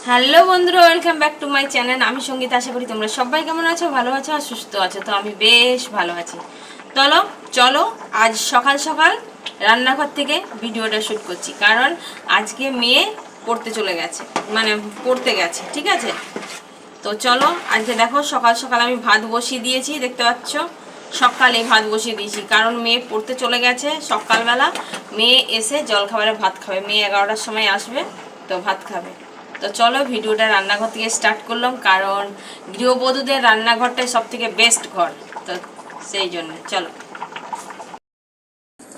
Hello বন্ধুরা, welcome back to my channel. আমি সঙ্গীতা। আশা করি তোমরা সবাই কেমন আছো, ভালো আছো আর সুস্থ আছো। তো আমি বেশ ভালো আছি। চলো চলো আজ সকাল সকাল রান্নাঘর থেকে ভিডিওটা শ্যুট করছি, কারণ আজকে মেয়ে পড়তে চলে গেছে, মানে পড়তে গেছে, ঠিক আছে। তো চলো আজকে দেখো সকাল সকাল আমি ভাত বসিয়ে দিয়েছি, দেখতে পাচ্ছ। সকালে ভাত বসিয়ে দিয়েছি কারণ মেয়ে পড়তে চলে গেছে। সকালবেলা মেয়ে এসে জলখাবারে ভাত খাবে, মেয়ে 11টার সময় আসবে, তো ভাত খাবে। তো চলো ভিডিওটা রান্নাঘর থেকে স্টার্ট করলাম, কারণ গৃহবধূদের রান্নাঘরটাই সব থেকে বেস্ট ঘর, তো সেই জন্য চলো।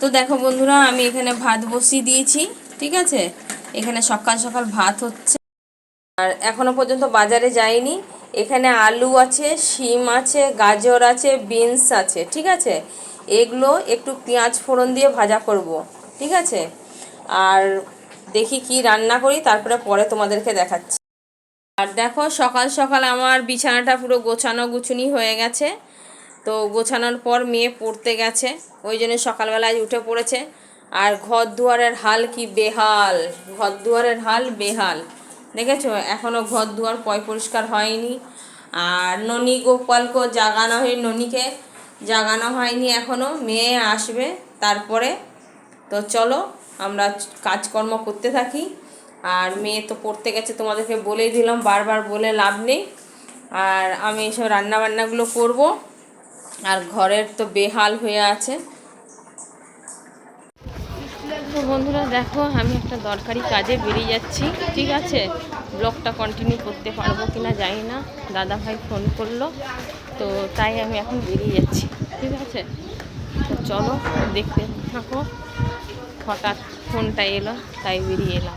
তো দেখো বন্ধুরা, আমি এখানে ভাত বসিয়ে দিয়েছি, ঠিক আছে। এখানে সকাল সকাল ভাত হচ্ছে, আর এখনো পর্যন্ত বাজারে যাইনি। এখানে আলু আছে, শিম আছে, গাজর আছে, বিনস আছে, ঠিক আছে। এগুলো একটু পেঁয়াজ ফোড়ন দিয়ে ভাজা করব, ঠিক আছে। আর দেখি কি রান্না করি, তারপরে পরে তোমাদেরকে দেখাচ্ছি। আর দেখো সকাল সকাল আমার বিছানাটা পুরো গোছানো গুছুনি হয়ে গেছে। তো গোছানোর পর মেয়ে পড়তে গেছে, ওই জন্য সকালবেলায় উঠে পড়েছে। আর ঘর দুয়ারের হাল কি বেহাল, ঘর দুয়ারের হাল বেহাল, দেখেছো। এখনও ঘর দুয়ার পরিষ্কার হয়নি। আর ননী গোপালকে জাগানো হয়, ননীকে জাগানো হয়নি এখনও, মেয়ে আসবে তারপরে। তো চলো আমরা কাজকর্ম করতে থাকি। আর মেয়ে তো পড়তে গেছে, তোমাদেরকে বলেই দিলাম, বারবার বলে লাভ নেই। আর আমি এইসব রান্নাবান্নাগুলো করব। আর ঘরের তো বেহাল হয়ে আছে। তো বন্ধুরা দেখো, আমি একটা দরকারি কাজে বেরিয়ে যাচ্ছি, ঠিক আছে। ব্লগটা কন্টিনিউ করতে পারবো কি না জানি না, দাদা ভাই ফোন করলো, তো তাই আমি এখন বেরিয়ে যাচ্ছি, ঠিক আছে। তো চলো দেখতে থাকো, হঠাৎ ফোনটা এলো তাই বেরিয়ে এলাম।